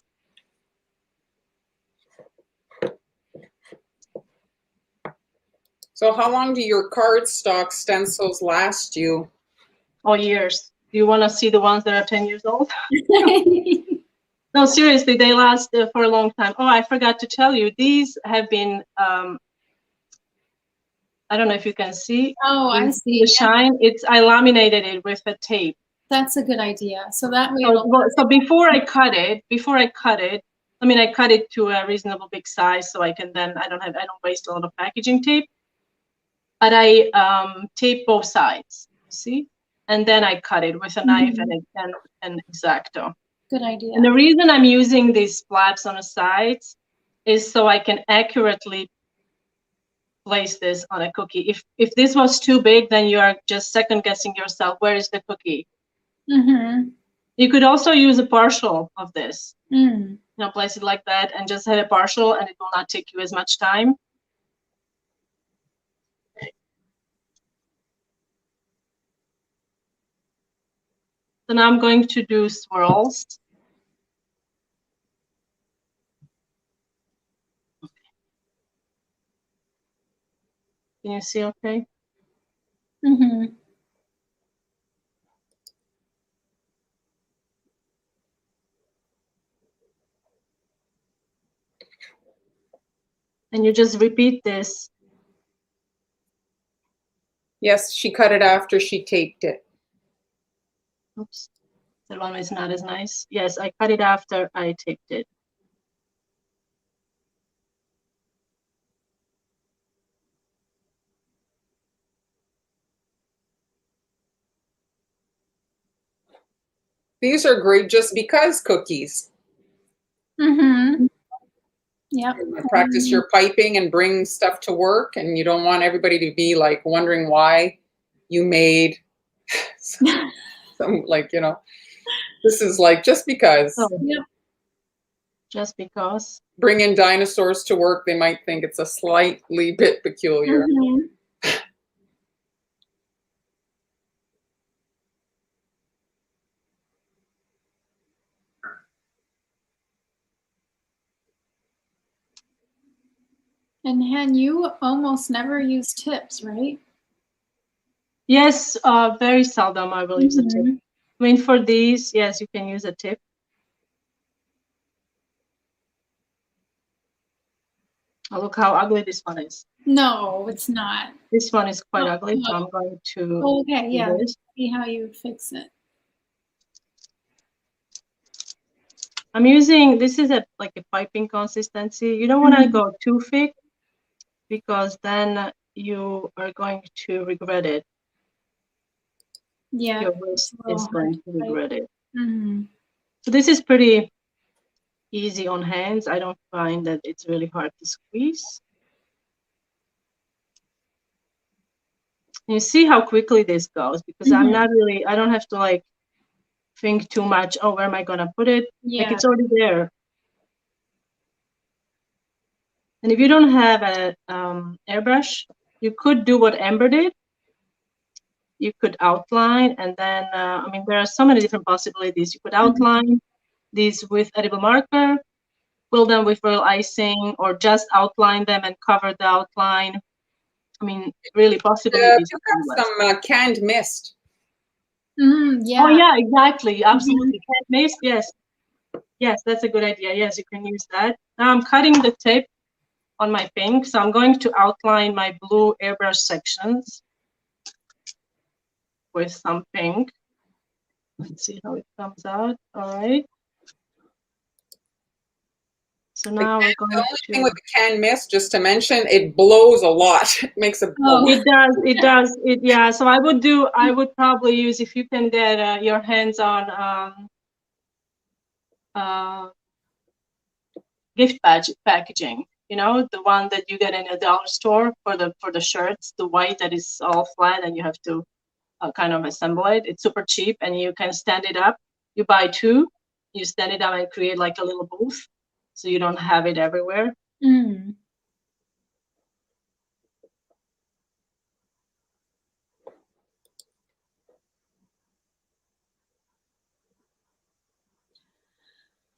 So how long do your cardstock stencils last you? Oh, years. Do you want to see the ones that are 10 years old? No, seriously, they last for a long time. Oh, I forgot to tell you, these have been, I don't know if you can see. Oh, I see. The shine, I laminated it with a tape. That's a good idea. So that way so before I cut it, I mean, I cut it to a reasonable big size so I can then, I don't waste a lot of packaging tape. But I tape both sides, see? And then I cut it with a knife and an X-Acto. Good idea. And the reason I'm using these flaps on the sides is so I can accurately place this on a cookie. If this was too big, then you are just second guessing yourself. Where is the cookie? You could also use a partial of this. Place it like that and just have a partial, and it will not take you as much time. So now I'm going to do swirls. Can you see okay? Mm-hmm. And you just repeat this. Yes, she cut it after she taped it. Oops, that one is not as nice. Yes, I cut it after I taped it. These are great just because cookies. Mm-hmm. Yep. Practice your piping and bring stuff to work, and you don't want everybody to be like wondering why you made some, like, you know, this is like just because. So, Yep. just because. Bring in dinosaurs to work, they might think it's a slightly bit peculiar. Mm-hmm. And Hen, you almost never use tips, right? Yes, very seldom I will use a tip. I mean, for these, yes, you can use a tip. Oh, look how ugly this one is. No, it's not. This one is quite Oh, ugly, so oh. I'm going to Okay, do yeah. this. See how you fix it. I'm using, this is like a piping consistency. You don't want to go too thick because then you are going to regret it. Yeah. Your wrist is going to regret it. Mm-hmm. So this is pretty easy on hands. I don't find that it's really hard to squeeze. You see how quickly this goes because I'm not really, I don't have to like think too much, oh, where am I going to put it? Yeah. Like it's already there. And if you don't have a airbrush, you could do what Amber did. You could outline, and then, I mean, there are so many different possibilities. You could outline these with edible marker, fill them with real icing, or just outline them and cover the outline. I mean, really possibilities. Pick up some canned mist. Yeah. Oh yeah, exactly, absolutely. Canned mist, yes. Yes, that's a good idea. Yes, you can use that. Now I'm cutting the tip on my pink, so I'm going to outline my blue airbrush sections with some pink. Let's see how it comes out. All right. So now we're going The only to. thing with the canned mist, just to mention, it blows a lot. It makes a. It does. It does. It yeah. So I would probably use, if you can get your hands on gift packaging. You know, the one that you get in a dollar store for the shirts, the white that is all flat and you have to kind of assemble it. It's super cheap and you can stand it up. You buy two, you stand it up and create like a little booth, so you don't have it everywhere.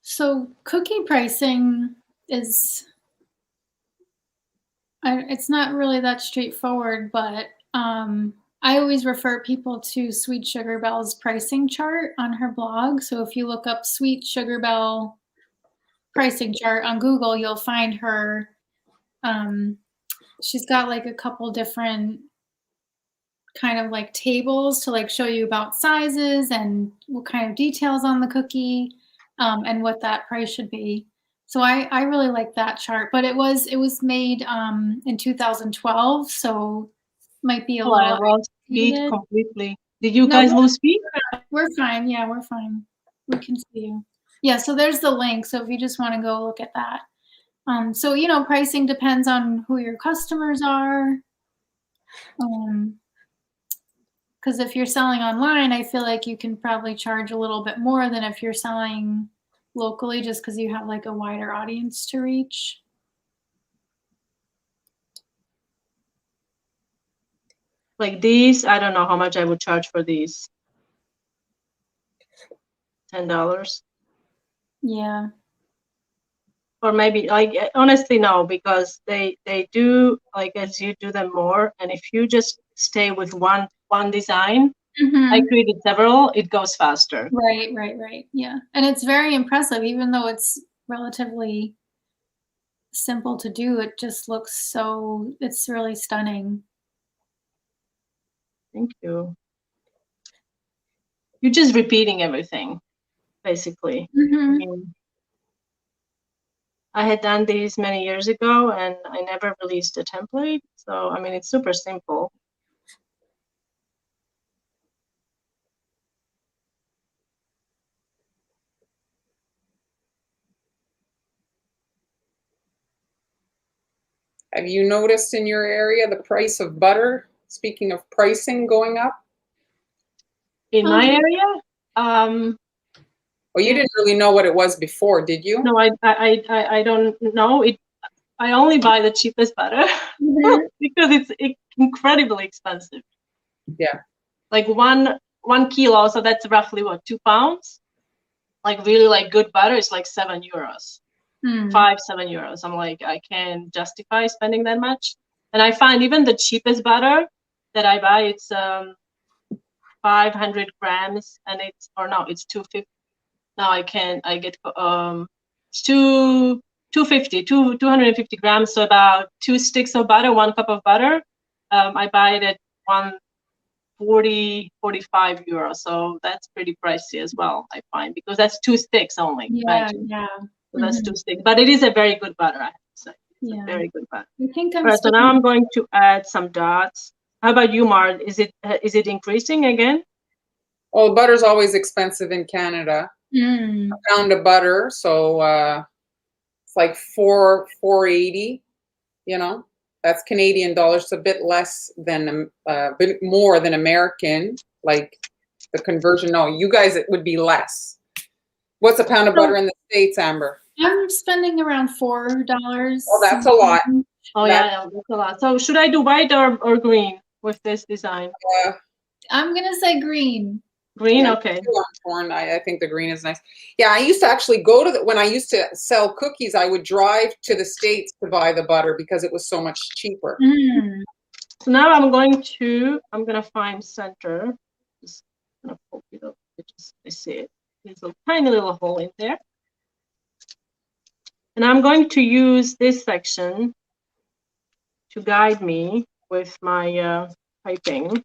So cookie pricing is, it's not really that straightforward, but I always refer people to Sweet Sugar Bell's pricing chart on her blog. So if you look up Sweet Sugar Bell pricing chart on Google, you'll find her. She's got like a couple different kind of like tables to like show you about sizes and what kind of details on the cookie, and what that price should be. So I really like that chart, but it was made in 2012, so might be a little. I lost speed completely. Did you No, guys lose speed? We're fine. Yeah, we're fine. We can see you. Yeah, so there's the link. So if you just want to go look at that. So, you know, pricing depends on who your customers are. Because if you're selling online, I feel like you can probably charge a little bit more than if you're selling locally, just because you have like a wider audience to reach. Like these, I don't know how much I would charge for these. $10. Yeah. or maybe like honestly no, because they do like as you do them more, and if you just stay with one design, I created several, it goes faster. Right. Yeah, and it's very impressive, even though it's relatively simple to do. It just looks so. It's really stunning. Thank you. You're just repeating everything, basically. I mean, I had done these many years ago, and I never released a template. So, I mean, it's super simple. Have you noticed in your area the price of butter? Speaking of pricing going up? In my area, well, you didn't really know what it was before, did you? No, I don't know. I only buy the cheapest butter because it's incredibly expensive. Yeah. Like one kilo, so that's roughly what, 2 pounds? Like really like good butter is like €7. 7 euros. I'm like, I can't justify spending that much. And I find even the cheapest butter that I buy, it's 500 grams, and it's 250. Now I get it's 250 grams, so about 2 sticks of butter, 1 cup of butter. I buy it at 45 euros, so that's pretty pricey as well, I find, because that's 2 sticks only. Yeah. So that's 2 sticks, but it is a very good butter, I have to say. It's a very good butter. I think All right, so now I'm going to add some dots. How about you, Mar? Is it increasing again? Well, butter's always expensive in Canada. A pound of butter, so it's like $4.80. You know, that's Canadian dollars. It's a bit less than a bit more than American. Like the conversion. No, you guys, it would be less. What's a pound of butter in the States, Amber? I'm spending around $4. Oh, that's a lot. Oh yeah, that's a lot. So should I do white or green with this design? I'm gonna say green. Green, yeah, okay. I think the green is nice. Yeah, I used to actually go to when I used to sell cookies, I would drive to the States to buy the butter because it was so much cheaper. So now I'm gonna find center. Just gonna poke it up. I see it. There's a tiny little hole in there. And I'm going to use this section to guide me with my piping.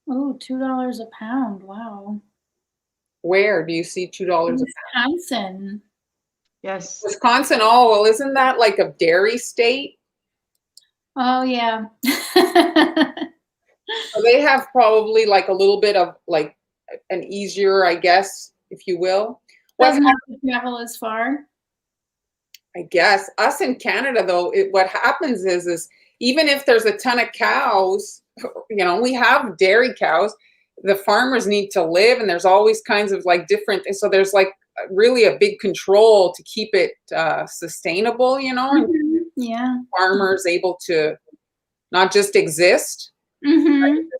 Oh, $2 a pound. Wow. Where do you see $2 a pound? Wisconsin. Yes. Wisconsin. Oh, well, isn't that like a dairy state? Oh, yeah. So they have probably like a little bit of like an easier, I guess, if you will. Doesn't have to travel as far. I guess us in Canada, though, what happens is even if there's a ton of cows, you know, we have dairy cows. The farmers need to live, and there's always kinds of like different. So there's like really a big control to keep it sustainable, you know. Yeah. Farmers able to not just exist. Isn't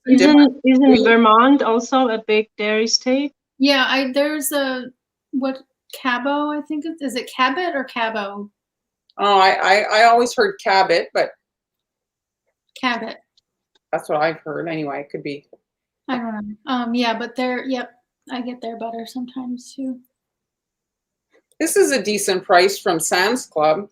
Vermont also a big dairy state? Yeah, there's Cabo, I think is it Cabot or Cabo? Oh, I always heard Cabot, but Cabot. That's what I've heard. Anyway, it could be. I don't know. Yeah, but I get their butter sometimes too. This is a decent price from Sam's Club.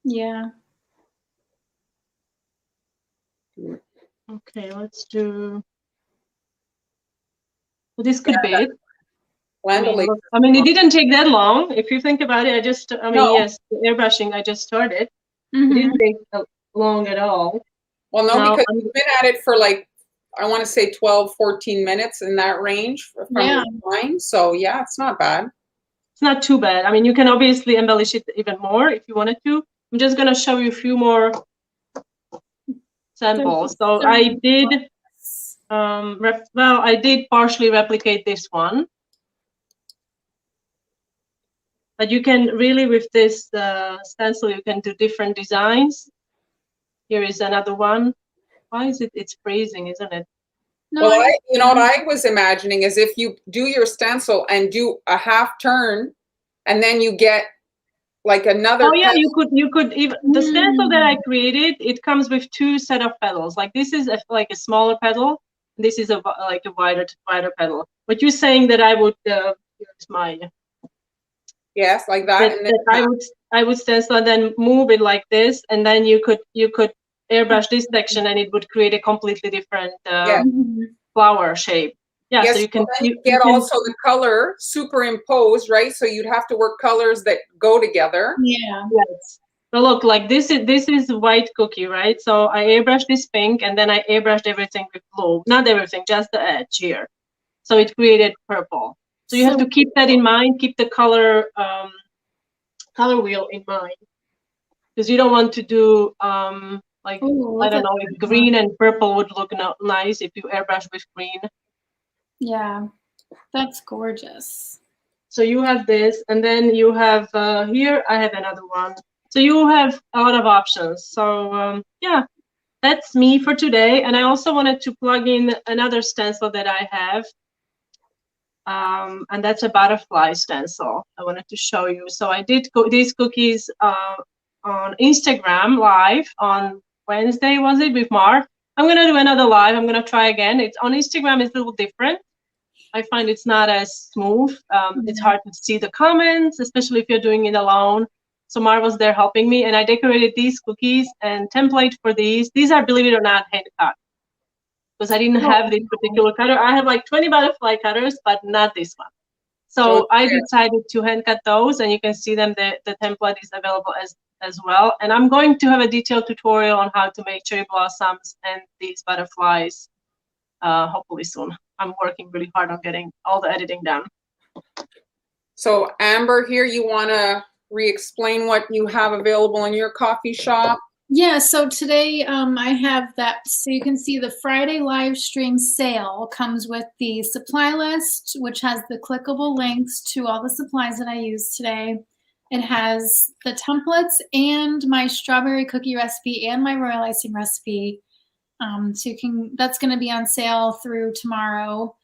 Yeah. Okay, let's do. Well, this could be it. I mean, it didn't take that long. If you think about it, yes, the airbrushing, I just started. It didn't take long at all. Well, no, because you've been at it for like, I want to say 12, 14 minutes in that range from your mind. So yeah, it's not bad. It's not too bad. I mean, you can obviously embellish it even more if you wanted to. I'm just going to show you a few more samples. So I did, I did partially replicate this one. But you can really, with this stencil, you can do different designs. Here is another one. Why is it? It's freezing, isn't it? No, Well, you know what I was imagining is if you do your stencil and do a half turn, and then you get like another. Oh yeah, you could even the stencil that I created. It comes with 2 set of petals. Like this is like a smaller petal. This is like a wider petal. But you're saying that I would here's my Yes, like that, and then I would stencil and then move it like this, and then you could airbrush this section, and it would create a completely different flower shape. Yeah, yes, so you can get also the color superimposed, right? So you'd have to work colors that go together. Yeah. Yes. But look, like this is white cookie, right? So I airbrushed this pink, and then I airbrushed everything with blue. Not everything, just the edge here. So it created purple. So you have to keep that in mind. Keep the color wheel in mind, because you don't want to do like I don't know, if green and purple would look nice if you airbrush with green. Yeah, that's gorgeous. So you have this, and then you have here I have another one. So you have a lot of options. So yeah, that's me for today. And I also wanted to plug in another stencil that I have. And that's a butterfly stencil I wanted to show you. So I did these cookies on Instagram live on Wednesday, was it, with Mark? I'm gonna do another live. I'm gonna try again. It's on Instagram, it's a little different. I find it's not as smooth. It's hard to see the comments, especially if you're doing it alone. So Mar was there helping me, and I decorated these cookies and template for these. These are, believe it or not, hand cut, because I didn't have this particular cutter. I have like 20 butterfly cutters, but not this one. So I decided to hand cut those, and you can see them. The template is available as well. And I'm going to have a detailed tutorial on how to make cherry blossoms and these butterflies hopefully soon. I'm working really hard on getting all the editing done. So Amber, here you want to re-explain what you have available in your coffee shop? Yeah, so today I have that, so you can see the Friday live stream sale comes with the supply list, which has the clickable links to all the supplies that I used today. It has the templates and my strawberry cookie recipe and my royal icing recipe. So you can, that's going to be on sale through tomorrow.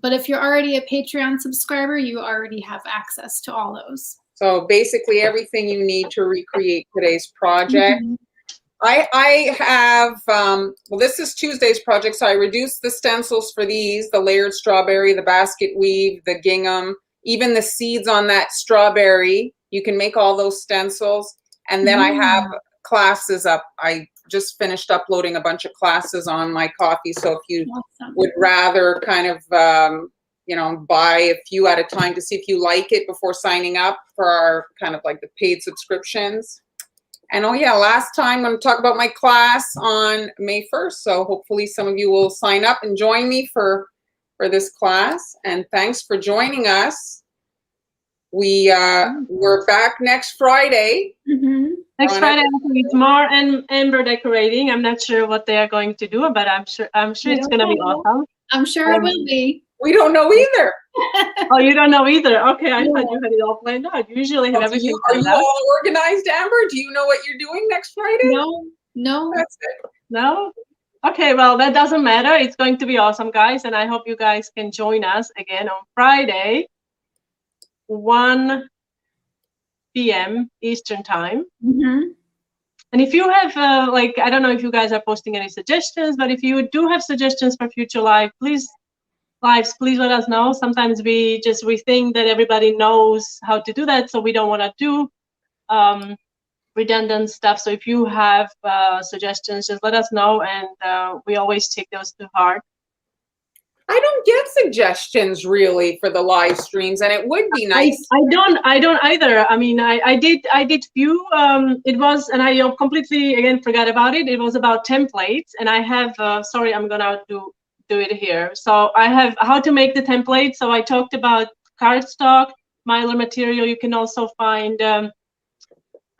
But if you're already a Patreon subscriber, you already have access to all those. So basically everything you need to recreate today's project. Mm-hmm. I have, well, this is Tuesday's project, so I reduced the stencils for these, the layered strawberry, the basket weave, the gingham, even the seeds on that strawberry. You can make all those stencils. And then I have classes up. I just finished uploading a bunch of classes on my coffee. So if you would rather kind of, you know, buy a few at a time to see if you like it before signing up for our kind of like the paid subscriptions. And oh yeah, last time I'm going to talk about my class on May 1st. So hopefully some of you will sign up and join me for this class. And thanks for joining us. We're back next Friday. Next Friday with Mar and Amber decorating. I'm not sure what they are going to do, but I'm sure it's going to be awesome. I'm sure it will be. We don't know either. Oh, you don't know either? Okay, I thought you had it all planned out. You usually have everything planned out. Are you all organized, Amber? Do you know what you're doing next Friday? No. That's it. No? Okay, well, that doesn't matter. It's going to be awesome, guys, and I hope you guys can join us again on Friday, 1 p.m. Eastern time. And if you have, like, I don't know if you guys are posting any suggestions, but if you do have suggestions for future lives, please let us know. Sometimes we think that everybody knows how to do that, so we don't want to do redundant stuff. So if you have suggestions, just let us know, and we always take those to heart. I don't get suggestions really for the live streams, and it would be nice. I don't either. I mean, I did few. It was, and I completely again forgot about it. It was about templates, and I have. Sorry, I'm gonna do it here. So I have how to make the template. So I talked about cardstock, mylar material. You can also find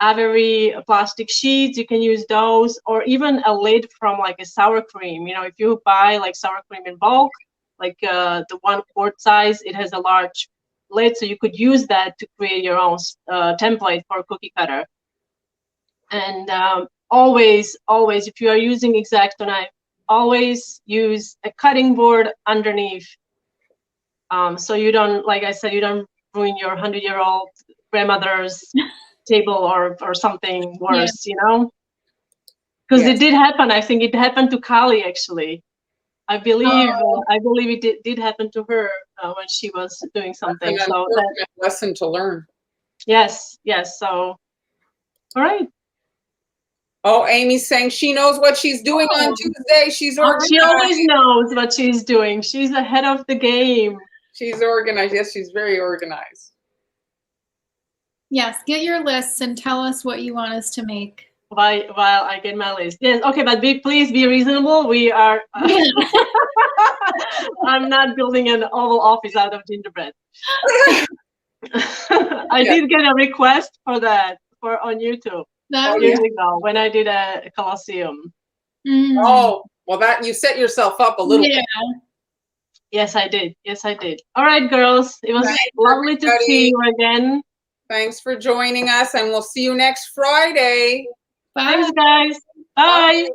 Avery plastic sheets. You can use those, or even a lid from like a sour cream. You know, if you buy like sour cream in bulk, like the 1 quart size, it has a large lid, so you could use that to create your own template for a cookie cutter. And always, if you are using X-Acto knife, always use a cutting board underneath. So you don't, like I said, you don't ruin your 100-year-old grandmother's table or something worse, you know? Because it did happen. I think it happened to Kali, actually. I believe it did happen to her when she was doing something. That's an unfortunate lesson to learn. Yes. So, all right. Oh, Amy's saying she knows what she's doing on Tuesday. She's organized. She always knows what she's doing. She's ahead of the game. She's organized. Yes, she's very organized. Yes, get your lists and tell us what you want us to make. While I get my list. Yes, okay, but please be reasonable. We are. I'm not building an Oval Office out of gingerbread. I did get a request for that on YouTube years ago when I did a Colosseum. Mm. Oh, well, that you set yourself up a little bit. Yes, I did. All right, girls. It was lovely to see you again. Thanks for joining us, and we'll see you next Friday. Bye. Thanks, guys. Bye. Bye.